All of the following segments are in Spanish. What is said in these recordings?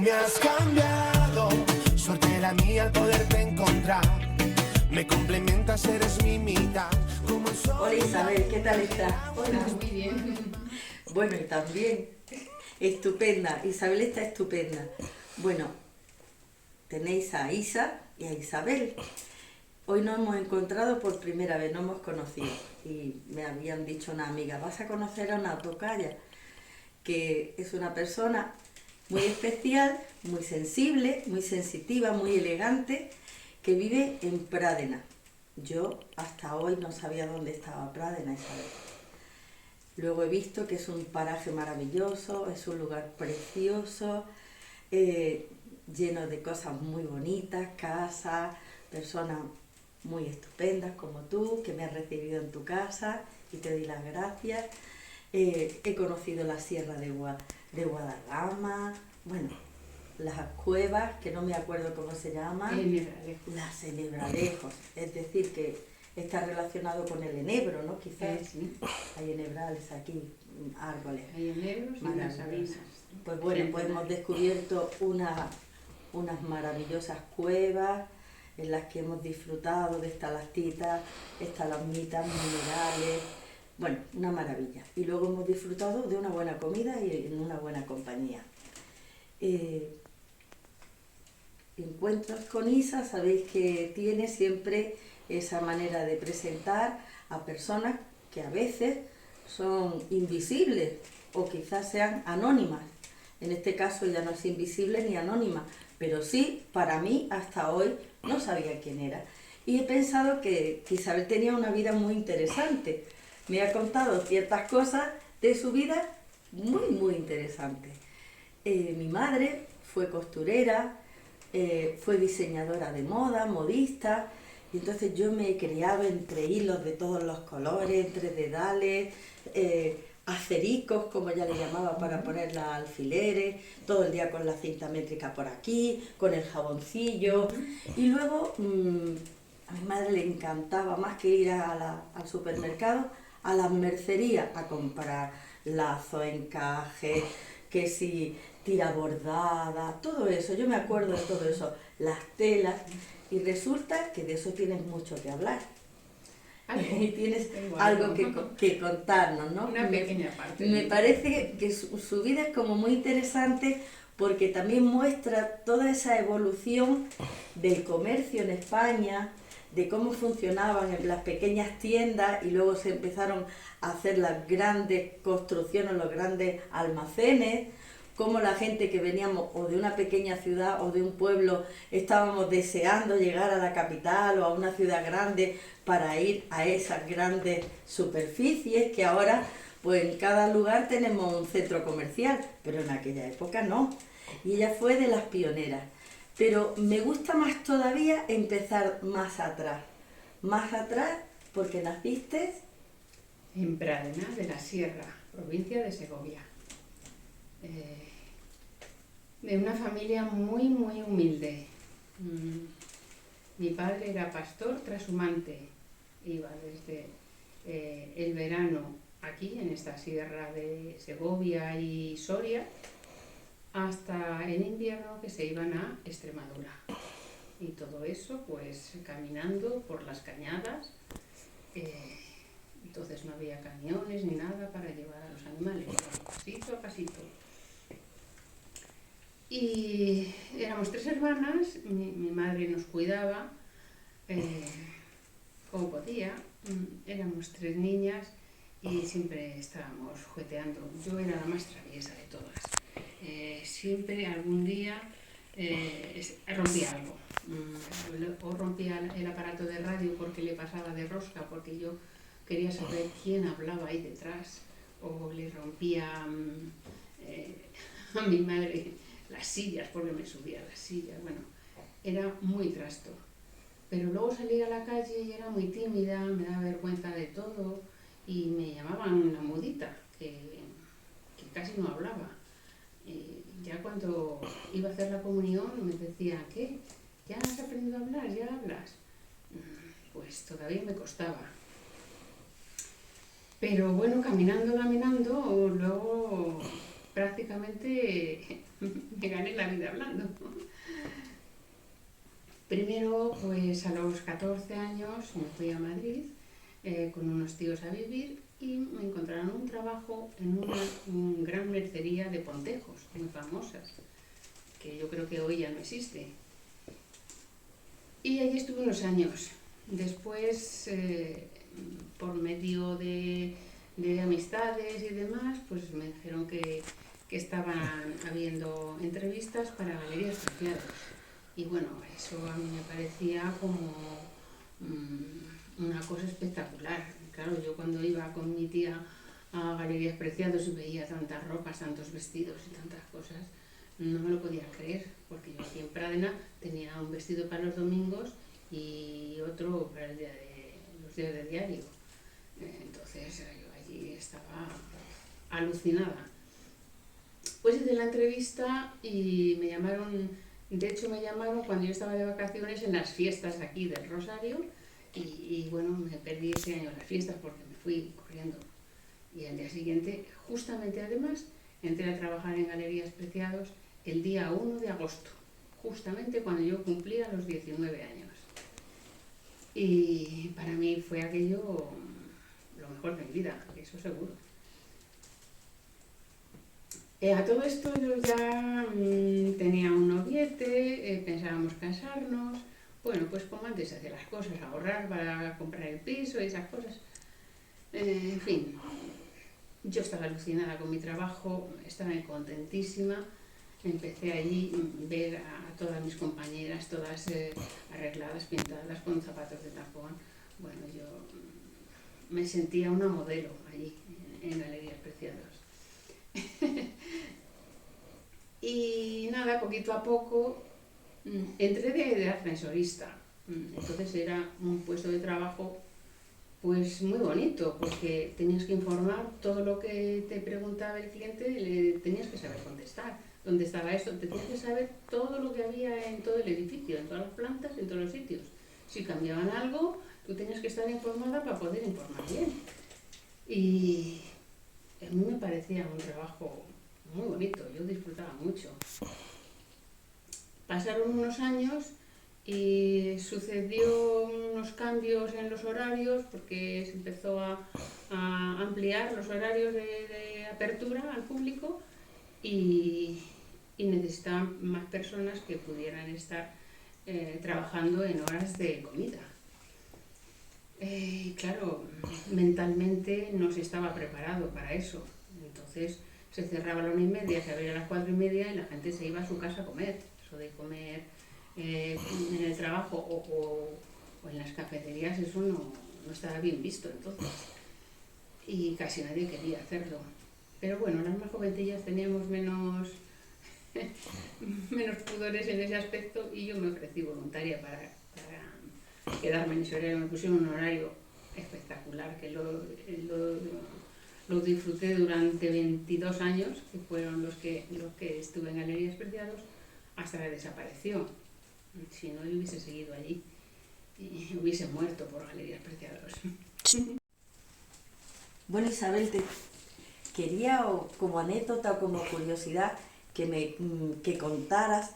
me has cambiado, suerte la mía al poderte encontrar. Me complementas, eres mi mitad. Como el sol. Hola Isabel, ¿qué tal estás? Hola, muy bien. Bueno, y también, estupenda, Isabel está estupenda. Bueno, tenéis a Isa y a Isabel. Hoy nos hemos encontrado por primera vez, nos hemos conocido. Y me habían dicho una amiga, vas a conocer a una tocaya, que es una persona muy especial, muy sensible, muy sensitiva, muy elegante, que vive en Pradena. Yo hasta hoy no sabía dónde estaba Pradena, Isabel. Luego he visto que es un paraje maravilloso, es un lugar precioso, lleno de cosas muy bonitas, casas, personas muy estupendas como tú, que me has recibido en tu casa y te doy las gracias. He conocido la Sierra de Guadarrama, bueno, las cuevas, que no me acuerdo cómo se llaman, las Enebralejos, es decir, que está relacionado con el enebro, ¿no? Quizás Sí. hay enebrales aquí, árboles. Hay enebros y las sabinas. Pues bueno, pues hemos descubierto unas maravillosas cuevas en las que hemos disfrutado de estalactitas, estalagmitas, minerales, bueno, una maravilla. Y luego hemos disfrutado de una buena comida y en una buena compañía. Encuentros con Isa, sabéis que tiene siempre esa manera de presentar a personas que a veces son invisibles o quizás sean anónimas. En este caso ella no es invisible ni anónima, pero sí, para mí, hasta hoy, no sabía quién era. Y he pensado que Isabel tenía una vida muy interesante. Me ha contado ciertas cosas de su vida muy, muy interesantes. Mi madre fue costurera, fue diseñadora de moda, modista, y entonces yo me he criado entre hilos de todos los colores, entre dedales, acericos, como ella le llamaba, para poner los alfileres, todo el día con la cinta métrica por aquí, con el jaboncillo, y luego a mi madre le encantaba más que ir al supermercado, a las mercerías a comprar lazos, encajes, que si tira bordada, todo eso, yo me acuerdo de todo eso, las telas, y resulta que de eso tienes mucho que hablar. Y tienes algo que contarnos, ¿no? Una pequeña parte. Me parece que su vida es como muy interesante porque también muestra toda esa evolución del comercio en España, de cómo funcionaban las pequeñas tiendas y luego se empezaron a hacer las grandes construcciones, los grandes almacenes, cómo la gente que veníamos o de una pequeña ciudad o de un pueblo estábamos deseando llegar a la capital o a una ciudad grande para ir a esas grandes superficies que ahora pues en cada lugar tenemos un centro comercial, pero en aquella época no. Y ella fue de las pioneras. Pero me gusta más todavía empezar más atrás porque naciste En Pradena de la Sierra, provincia de Segovia. De una familia muy, muy humilde. Mi padre era pastor trashumante. Iba desde el verano aquí, en esta sierra de Segovia y Soria, hasta el invierno que se iban a Extremadura. Y todo eso, pues, caminando por las cañadas. Entonces no había camiones ni nada para llevar a los animales, pasito a pasito. Y éramos 3 hermanas, mi madre nos cuidaba como podía, éramos 3 niñas y siempre estábamos jugueteando. Yo era la más traviesa de todas. Siempre algún día rompía algo. O rompía el aparato de radio porque le pasaba de rosca, porque yo quería saber quién hablaba ahí detrás, o le rompía a mi madre las sillas porque me subía a las sillas. Bueno, era muy trasto. Pero luego salía a la calle y era muy tímida, me daba vergüenza de todo y me llamaban la mudita, que casi no hablaba. Y ya cuando iba a hacer la comunión me decían, ¿qué? ¿Ya has aprendido a hablar? ¿Ya hablas? Pues todavía me costaba. Pero bueno, caminando, luego prácticamente me gané la vida hablando. Primero, pues a los 14 años me fui a Madrid con unos tíos a vivir y me encontraron un trabajo en una gran mercería de Pontejos, muy famosas, que yo creo que hoy ya no existe. Y allí estuve unos años. Después, por medio de amistades y demás, pues me dijeron que estaban habiendo entrevistas para Galerías Preciados. Y bueno, eso a mí me parecía como una cosa espectacular. Claro, yo cuando iba con mi tía a Galerías Preciados y veía tantas ropas, tantos vestidos y tantas cosas, no me lo podía creer, porque yo aquí en Pradena tenía un vestido para los domingos y otro para los días de diario. Entonces yo allí estaba alucinada. Pues hice la entrevista y me llamaron, de hecho me llamaron cuando yo estaba de vacaciones en las fiestas aquí del Rosario y bueno, me perdí ese año las fiestas porque me fui corriendo. Y al día siguiente, justamente además, entré a trabajar en Galerías Preciados el día 1 de agosto, justamente cuando yo cumplía los 19 años. Y para mí fue aquello lo mejor de mi vida, eso seguro. A todo esto yo ya tenía un noviete, pensábamos casarnos, bueno, pues como antes hacía las cosas, ahorrar para comprar el piso y esas cosas. En fin, yo estaba alucinada con mi trabajo, estaba contentísima. Empecé allí a ver a todas mis compañeras, todas arregladas, pintadas, con zapatos de tacón. Bueno, yo me sentía una modelo allí, en Galerías Preciados. Y nada, poquito a poco entré de ascensorista. Entonces era un puesto de trabajo pues muy bonito, porque tenías que informar todo lo que te preguntaba el cliente, le tenías que saber contestar. ¿Dónde estaba esto? Tenías que saber todo lo que había en todo el edificio, en todas las plantas, en todos los sitios. Si cambiaban algo, tú tenías que estar informada para poder informar bien. Y a mí me parecía un trabajo muy bonito, yo disfrutaba mucho. Pasaron unos años y sucedió unos cambios en los horarios porque se empezó a ampliar los horarios de apertura al público y necesitaban más personas que pudieran estar trabajando en horas de comida. Claro, mentalmente no se estaba preparado para eso. Entonces se cerraba a la 1:30, se abría a las 4:30 y la gente se iba a su casa a comer. Eso de comer en el trabajo o en las cafeterías, eso no estaba bien visto entonces. Y casi nadie quería hacerlo. Pero bueno, las más jovencillas teníamos menos pudores en ese aspecto y yo me ofrecí voluntaria para quedarme en ese horario. Me pusieron un horario espectacular que lo disfruté durante 22 años, que fueron los que estuve en Galerías Preciados, hasta que desapareció. Si no, yo hubiese seguido allí y hubiese muerto por Galerías Preciados. Bueno, Isabel, te quería como anécdota o como curiosidad que contaras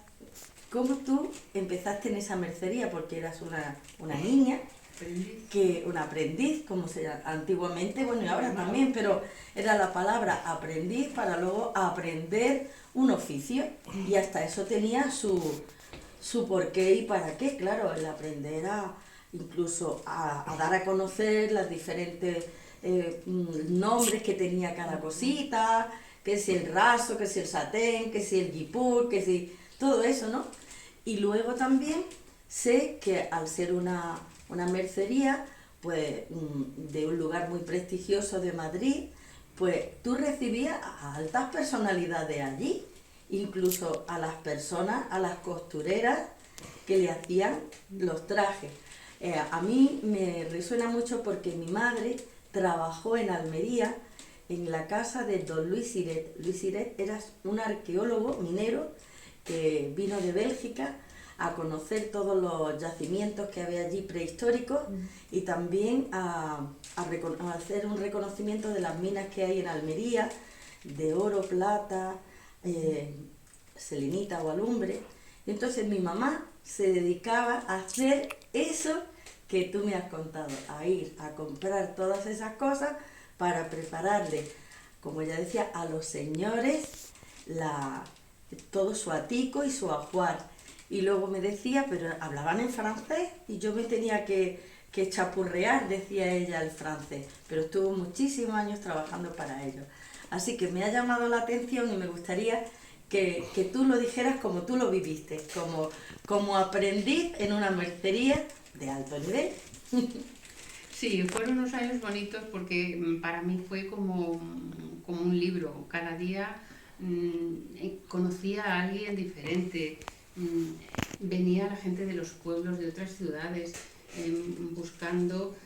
cómo tú empezaste en esa mercería, porque eras una niña, un aprendiz, como se llama antiguamente, bueno, y ahora también, pero era la palabra aprendiz para luego aprender un oficio, y hasta eso tenía su porqué y para qué. Claro, el aprender incluso a dar a conocer las diferentes nombres que tenía cada cosita, que si el raso, que si el satén, que si el guipur, que si todo eso, ¿no? Y luego también sé que al ser una mercería, pues de un lugar muy prestigioso de Madrid, pues tú recibías a altas personalidades allí, incluso a las personas, a las costureras que le hacían los trajes. A mí me resuena mucho porque mi madre trabajó en Almería en la casa de don Luis Siret. Luis Siret era un arqueólogo minero que vino de Bélgica a conocer todos los yacimientos que había allí prehistóricos y también a hacer un reconocimiento de las minas que hay en Almería, de oro, plata, selenita o alumbre. Entonces mi mamá se dedicaba a hacer eso que tú me has contado, a ir a comprar todas esas cosas para prepararle, como ella decía, a los señores todo su atico y su ajuar. Y luego me decía, pero hablaban en francés y yo me tenía que chapurrear, decía ella, el francés, pero estuvo muchísimos años trabajando para ellos. Así que me ha llamado la atención y me gustaría que tú lo dijeras como tú lo viviste, como aprendiz en una mercería de alto nivel. Sí, fueron unos años bonitos porque para mí fue como un libro. Cada día conocía a alguien diferente. Venía la gente de los pueblos, de otras ciudades, buscando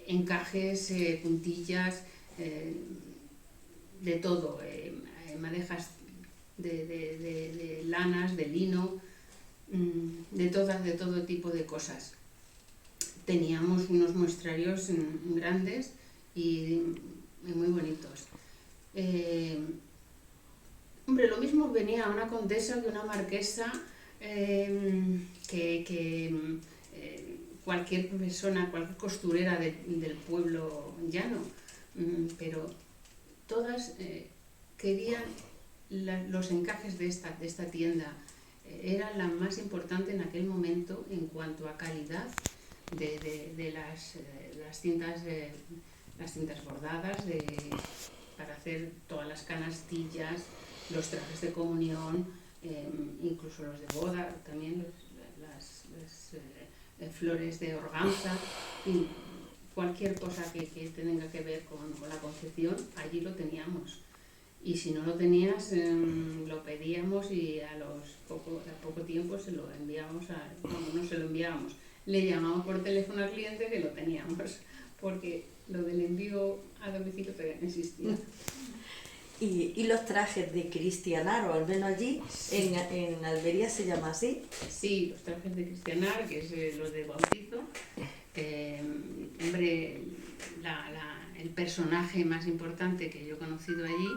encajes, puntillas, de todo, madejas de lanas, de lino, de todo tipo de cosas. Teníamos unos muestrarios grandes y muy bonitos. Hombre, lo mismo venía una condesa que una marquesa, cualquier persona, cualquier costurera del pueblo llano, pero todas querían los encajes de esta tienda. Era la más importante en aquel momento en cuanto a calidad de las cintas bordadas para hacer todas las canastillas, los trajes de comunión, incluso los de boda, también las flores de organza, y cualquier cosa que tenga que ver con la confección, allí lo teníamos. Y si no lo tenías, lo pedíamos y a poco tiempo se lo enviábamos no se lo enviábamos. Le llamamos por teléfono al cliente que lo teníamos, porque lo del envío a domicilio todavía no existía. ¿Y los trajes de cristianar, o al menos allí, en Almería se llama así? Sí, los trajes de cristianar, que es los de bautizo. Hombre, el personaje más importante que yo he conocido allí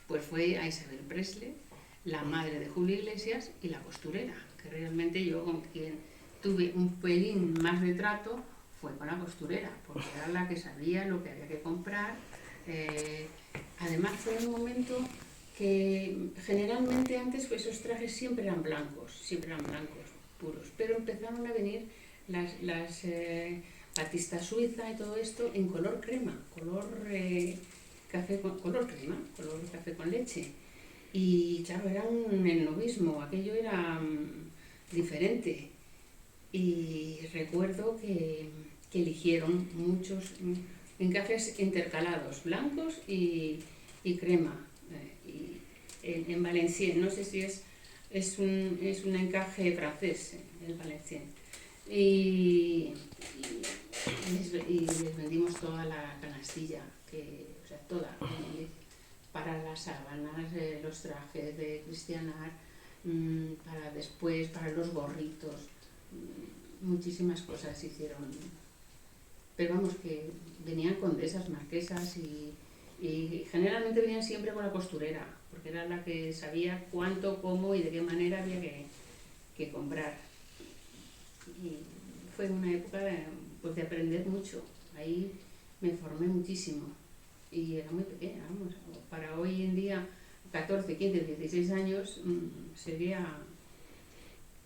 pues fue a Isabel Presley, la madre de Julio Iglesias y la costurera, que realmente yo con quien tuve un pelín más de trato fue con la costurera, porque era la que sabía lo que había que comprar. Además fue un momento que generalmente antes pues, esos trajes siempre eran blancos puros, pero empezaron a venir las batista suiza y todo esto en color crema, color café con leche. Y claro, era el novismo, aquello era diferente. Y recuerdo que eligieron muchos encajes intercalados, blancos y crema. En Valenciennes, no sé si es un encaje francés, el Valenciennes. Y les vendimos toda la canastilla, o sea, toda, para las sábanas, los trajes de cristianar, para después, para los gorritos, muchísimas cosas hicieron. Pero vamos, que venían condesas, marquesas y generalmente venían siempre con la costurera, porque era la que sabía cuánto, cómo y de qué manera había que comprar. Y fue una época de aprender mucho. Ahí me formé muchísimo y era muy pequeña, vamos. Para hoy en día, 14, 15, 16 años,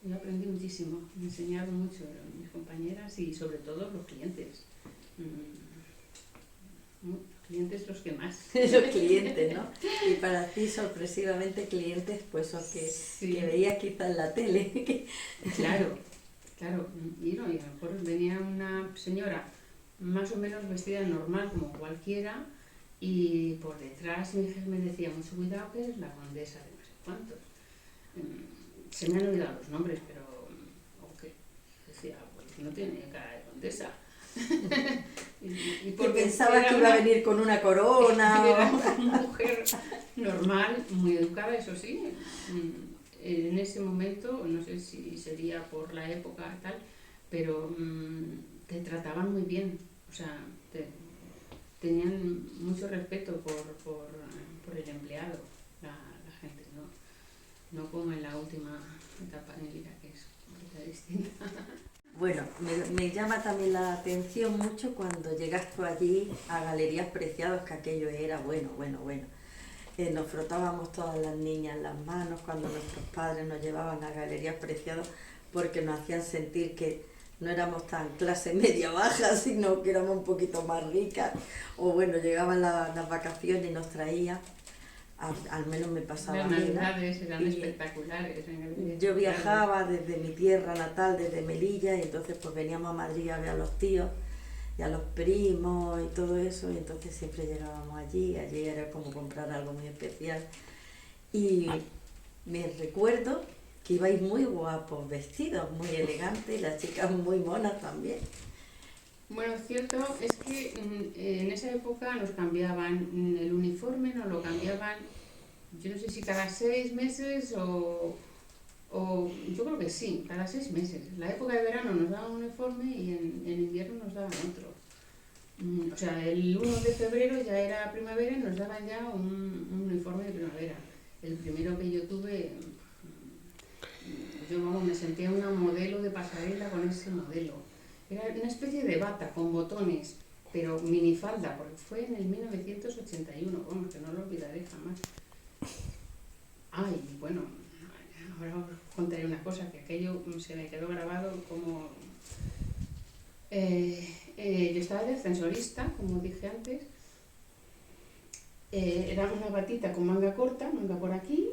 yo aprendí muchísimo, me enseñaron mucho mis compañeras y sobre todo los clientes. Los clientes los que más. Los clientes, ¿no? Y para ti, sorpresivamente, clientes, pues los que veías quizá en la tele. Claro. Y a lo mejor venía una señora más o menos vestida normal como cualquiera y por detrás mi jefe me decía, mucho cuidado que es la condesa de no sé cuántos. Se me han olvidado los nombres, pero decía, pues no tiene cara de condesa. y porque pensaba que iba a venir con una corona. Era una mujer normal, muy educada, eso sí. En ese momento, no sé si sería por la época tal, pero te trataban muy bien, o sea, tenían mucho respeto por el empleado, la gente, ¿no? no como en la última etapa de mi vida, que es completamente distinta. Bueno, me llama también la atención mucho cuando llegas tú allí a Galerías Preciados, que aquello era bueno. Nos frotábamos todas las niñas las manos cuando nuestros padres nos llevaban a Galerías Preciados, porque nos hacían sentir que no éramos tan clase media baja, sino que éramos un poquito más ricas. O bueno, llegaban las vacaciones y nos traían, al menos me pasaba Las a mí, ¿no? navidades eran Y espectaculares. yo viajaba desde mi tierra natal, desde Melilla, y entonces pues veníamos a Madrid a ver a los tíos y a los primos y todo eso, y entonces siempre llegábamos allí era como comprar algo muy especial. Y me recuerdo que ibais muy guapos vestidos, muy elegantes, y las chicas muy monas también. Bueno, cierto es que en esa época nos cambiaban el uniforme, nos lo cambiaban, yo no sé si cada 6 meses o yo creo que sí, cada 6 meses. La época de verano nos daban un uniforme y en invierno nos daban otro. O sea, el 1 de febrero ya era primavera y nos daban ya un uniforme de primavera. El primero que yo tuve, yo vamos, me sentía una modelo de pasarela con ese modelo. Era una especie de bata con botones, pero minifalda, porque fue en el 1981, vamos, que no lo olvidaré jamás. Ay, bueno, ahora os contaré una cosa, que aquello se me quedó grabado como... yo estaba de ascensorista, como dije antes. Era una batita con manga corta, manga por aquí,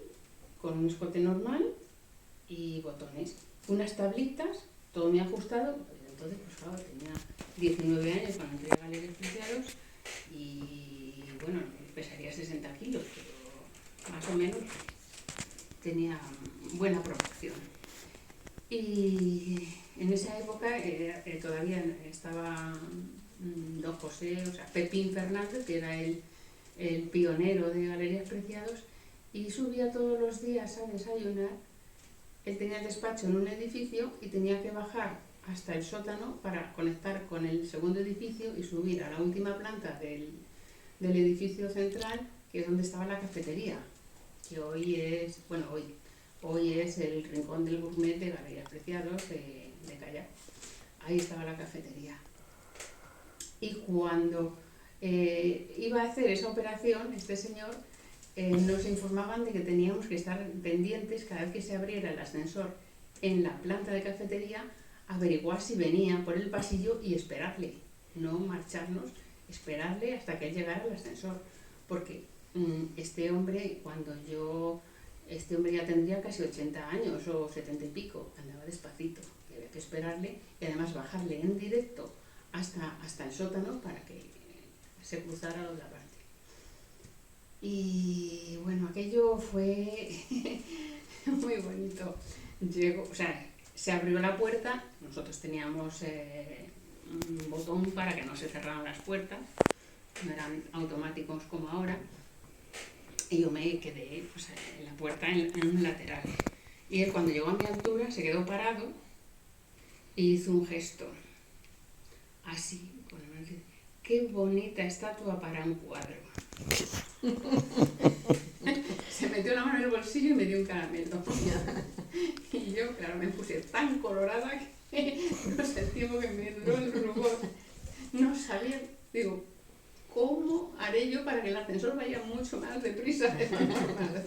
con un escote normal y botones. Unas tablitas, todo muy ajustado. Entonces, pues claro, tenía 19 años cuando entré a Galerías Preciados y bueno, pesaría 60 kilos, pero más o menos tenía buena proporción. Y en esa época todavía estaba don José, o sea, Pepín Fernández, que era el pionero de Galerías Preciados, y subía todos los días a desayunar. Él tenía el despacho en un edificio y tenía que bajar hasta el sótano para conectar con el segundo edificio y subir a la última planta del edificio central, que es donde estaba la cafetería, que hoy es, bueno, hoy es el rincón del gourmet de Galerías Preciados de Callao. Ahí estaba la cafetería. Y cuando iba a hacer esa operación, este señor, nos informaban de que teníamos que estar pendientes cada vez que se abriera el ascensor en la planta de cafetería, averiguar si venía por el pasillo y esperarle, no marcharnos, esperarle hasta que él llegara al ascensor, porque este hombre ya tendría casi 80 años o 70 y pico, andaba despacito, había que esperarle y además bajarle en directo hasta el sótano para que se cruzara la parte. Y bueno, aquello fue muy bonito. Se abrió la puerta, nosotros teníamos un botón para que no se cerraran las puertas, no eran automáticos como ahora, y yo me quedé pues, en la puerta en un lateral. Y él, cuando llegó a mi altura, se quedó parado y hizo un gesto, así, con la mano, dice, qué bonita estatua para un cuadro. Se metió la mano en el bolsillo y me dio un caramelo. Y yo, claro, me puse tan colorada que no sé el tiempo que me duró el rubor. No sabía, digo, ¿cómo haré yo para que el ascensor vaya mucho más deprisa de lo normal?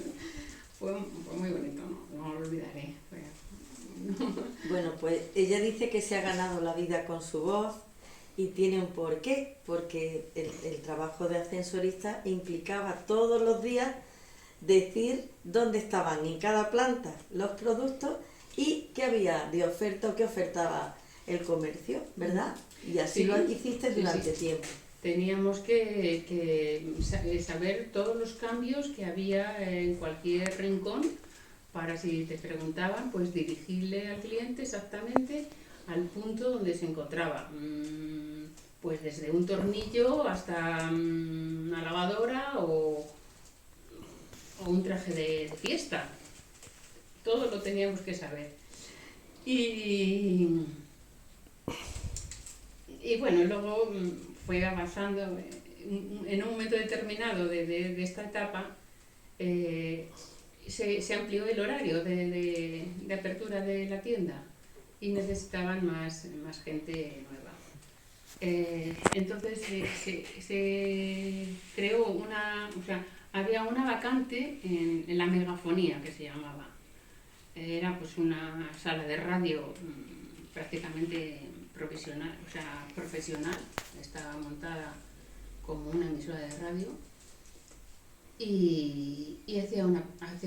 Fue muy bonito, no lo olvidaré. Bueno, pues ella dice que se ha ganado la vida con su voz y tiene un porqué, porque el trabajo de ascensorista implicaba todos los días decir dónde estaban en cada planta los productos y qué había de oferta o qué ofertaba el comercio, ¿verdad? Y así sí, lo hiciste durante tiempo. Teníamos que saber todos los cambios que había en cualquier rincón para, si te preguntaban, pues dirigirle al cliente exactamente al punto donde se encontraba. Pues desde un tornillo hasta una lavadora o un traje de fiesta. Todo lo teníamos que saber. Y bueno, luego fue avanzando. En un momento determinado de esta etapa, se amplió el horario de apertura de la tienda y necesitaban más gente nueva. Entonces se creó había una vacante en la Megafonía, que se llamaba. Era pues una sala de radio prácticamente profesional, estaba montada como una emisora de radio y hacía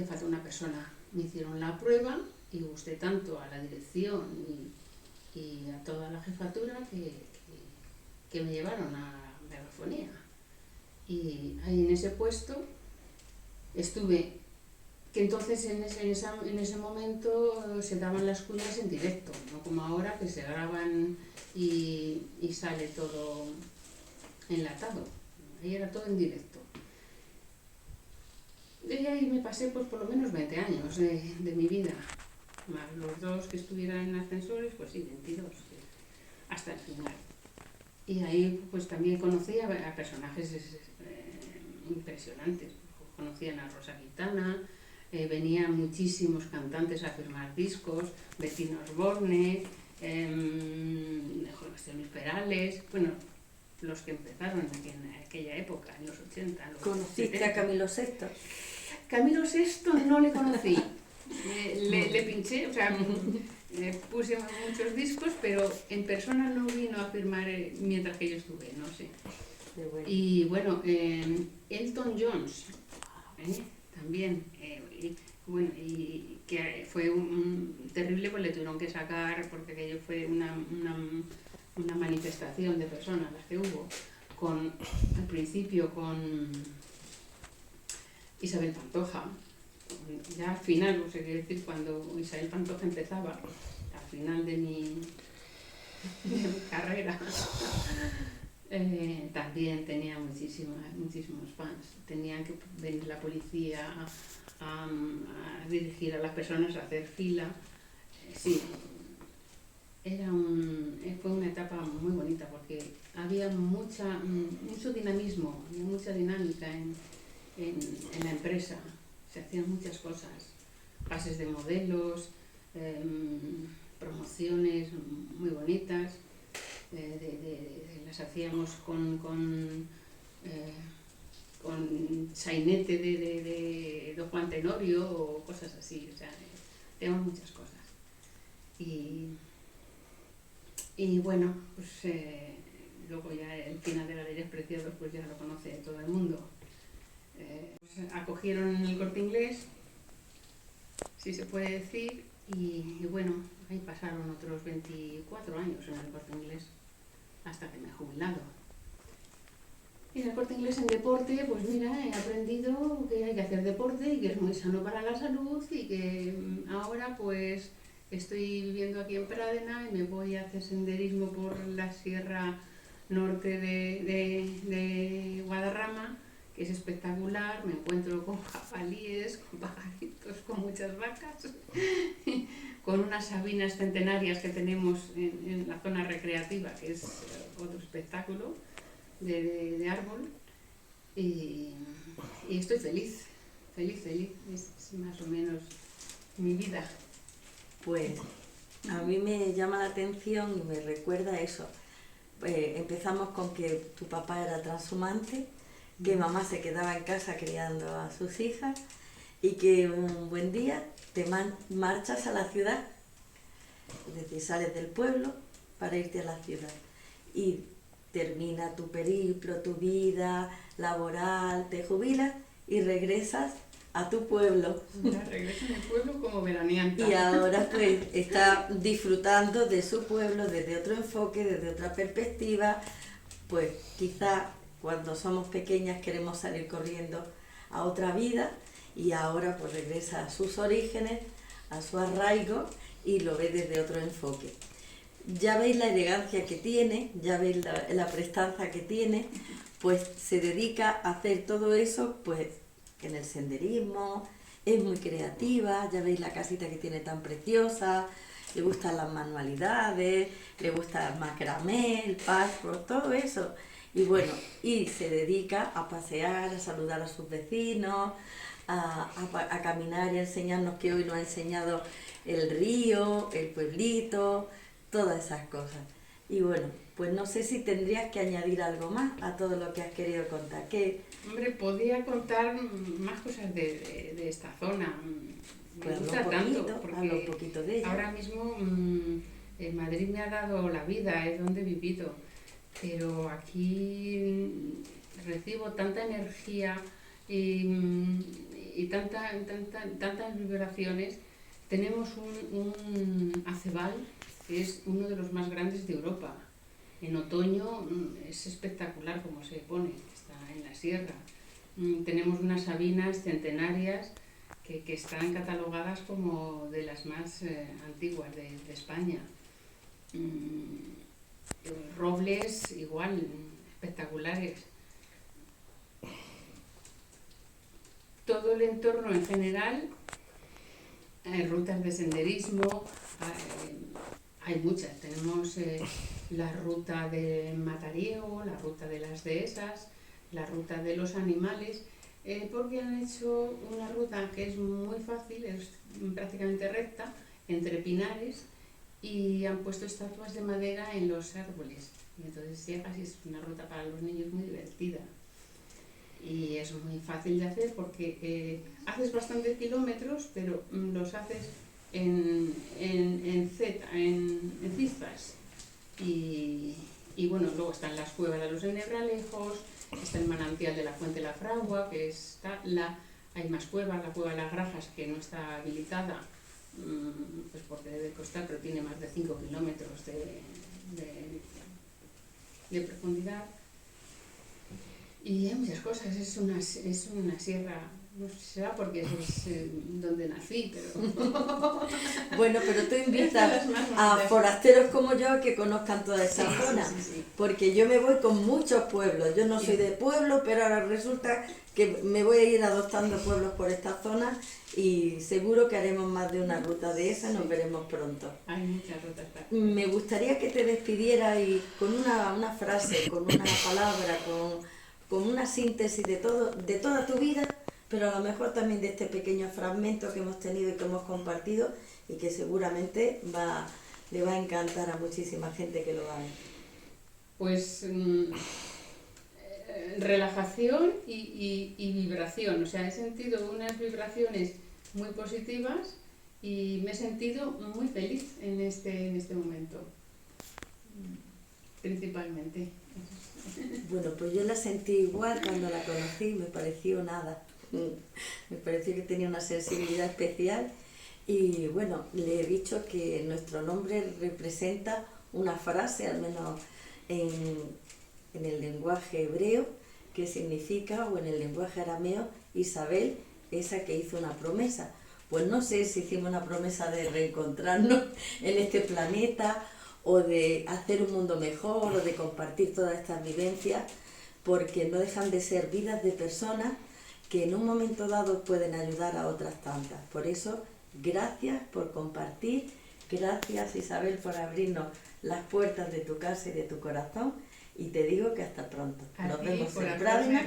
falta una persona. Me hicieron la prueba y gusté tanto a la dirección y a toda la jefatura que me llevaron a Megafonía. Y ahí en ese puesto estuve, que entonces en ese momento se daban las cuñas en directo, no como ahora que se graban y sale todo enlatado. Ahí era todo en directo. Y ahí me pasé pues por lo menos 20 años de mi vida, más los 2 que estuvieran en ascensores, pues sí, 22, hasta el final. Y ahí pues también conocí a personajes impresionantes. Conocían a Rosa Gitana, venían muchísimos cantantes a firmar discos, Bettino Osborne, José Luis Perales, bueno, los que empezaron en aquella época, en los 80. ¿Conociste 70. a Camilo VI? Camilo VI no le conocí, le pinché, puse muchos discos, pero en persona no vino a firmar mientras que yo estuve, no sé. Bueno. Y bueno, Elton John también, y que fue terrible, pues le tuvieron que sacar, porque aquello fue una manifestación de personas las que hubo, al principio con Isabel Pantoja, ya al final, no sé qué decir, cuando Isabel Pantoja empezaba, al final de mi carrera, también tenía muchísimos fans. Tenían que venir la policía a dirigir a las personas, a hacer fila. Sí, fue una etapa muy bonita porque había mucho dinamismo, había mucha dinámica en la empresa. Se hacían muchas cosas, pases de modelos, promociones muy bonitas. Las hacíamos con sainete de Don Juan Tenorio o cosas así, hacíamos muchas cosas. Y bueno, pues luego ya el final de Galerías Preciados pues ya lo conoce todo el mundo. Pues acogieron en el Corte Inglés, si se puede decir, y bueno, ahí pasaron otros 24 años en el Corte Inglés, hasta que me he jubilado. Y en el Corte Inglés en deporte, pues mira, he aprendido que hay que hacer deporte y que es muy sano para la salud y que ahora pues estoy viviendo aquí en Pradena y me voy a hacer senderismo por la Sierra Norte de Guadarrama, que es espectacular. Me encuentro con jabalíes, con pajaritos, con muchas vacas, con unas sabinas centenarias que tenemos en la zona recreativa, que es otro espectáculo de árbol, y estoy feliz, es más o menos mi vida. Pues a mí me llama la atención y me recuerda eso. Empezamos con que tu papá era transhumante, que mamá se quedaba en casa criando a sus hijas y que un buen día te marchas a la ciudad, es decir, sales del pueblo para irte a la ciudad y termina tu periplo, tu vida laboral, te jubilas y regresas a tu pueblo. Regreso a mi pueblo como veraneante. Y ahora pues está disfrutando de su pueblo desde otro enfoque, desde otra perspectiva. Pues quizá cuando somos pequeñas queremos salir corriendo a otra vida y ahora pues regresa a sus orígenes, a su arraigo y lo ve desde otro enfoque. Ya veis la elegancia que tiene, ya veis la prestanza que tiene, pues se dedica a hacer todo eso pues en el senderismo, es muy creativa, ya veis la casita que tiene tan preciosa, le gustan las manualidades, le gusta el macramé, el patchwork, todo eso. Y bueno, y se dedica a pasear, a saludar a sus vecinos, a caminar y a enseñarnos, que hoy nos ha enseñado el río, el pueblito, todas esas cosas. Y bueno, pues no sé si tendrías que añadir algo más a todo lo que has querido contar. Hombre, podía contar más cosas de esta zona. Me Pues gusta tanto, porque habla un poquito de ella. ahora mismo Madrid me ha dado la vida, es donde he vivido, pero aquí recibo tanta energía y tantas vibraciones. Tenemos un acebal que es uno de los más grandes de Europa. En otoño es espectacular como se pone, está en la sierra. Tenemos unas sabinas centenarias que están catalogadas como de las más antiguas de España. Robles igual, espectaculares. Todo el entorno en general, rutas de senderismo, hay muchas. Tenemos la ruta de Matariego, la ruta de las dehesas, la ruta de los animales, porque han hecho una ruta que es muy fácil, es prácticamente recta, entre pinares, y han puesto estatuas de madera en los árboles. Y entonces llegas y es una ruta para los niños muy divertida. Y es muy fácil de hacer porque haces bastantes kilómetros, pero los haces en cizpas. Y bueno, luego están las cuevas de los Ennebralejos, está el manantial de la Fuente de la Fragua, que hay más cuevas, la cueva de las Grajas, que no está habilitada, pues porque debe costar, pero tiene más de 5 kilómetros de profundidad. Y hay muchas cosas, es una sierra, no sé si será porque es donde nací, pero... Bueno, pero tú invitas a forasteros como yo a que conozcan toda esa zona, sí. porque yo me voy con muchos pueblos. Yo no soy de pueblo, pero ahora resulta que me voy a ir adoptando pueblos por esta zona y seguro que haremos más de una ruta de esa, nos veremos pronto. Hay muchas rutas. Me gustaría que te despidieras y con una frase, con una palabra, con una síntesis de toda tu vida, pero a lo mejor también de este pequeño fragmento que hemos tenido y que hemos compartido y que seguramente le va a encantar a muchísima gente que lo va a ver. Pues relajación y vibración, o sea, he sentido unas vibraciones muy positivas y me he sentido muy feliz en este momento, principalmente. Bueno, pues yo la sentí igual cuando la conocí, me pareció nada. Me pareció que tenía una sensibilidad especial y bueno, le he dicho que nuestro nombre representa una frase, al menos en el lenguaje hebreo, que significa, o en el lenguaje arameo, Isabel, esa que hizo una promesa. Pues no sé si hicimos una promesa de reencontrarnos en este planeta o de hacer un mundo mejor o de compartir todas estas vivencias, porque no dejan de ser vidas de personas que en un momento dado pueden ayudar a otras tantas. Por eso, gracias por compartir, gracias Isabel por abrirnos las puertas de tu casa y de tu corazón, y te digo que hasta pronto. Nos vemos en Pradina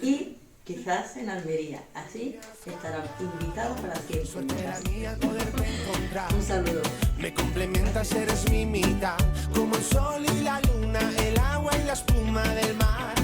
y quizás en Almería. Así estarán invitados para siempre. Suerte la mía poderte encontrar. Un saludo. Me complementas, eres mi mitad, como el sol y la luna, el agua y la espuma del mar.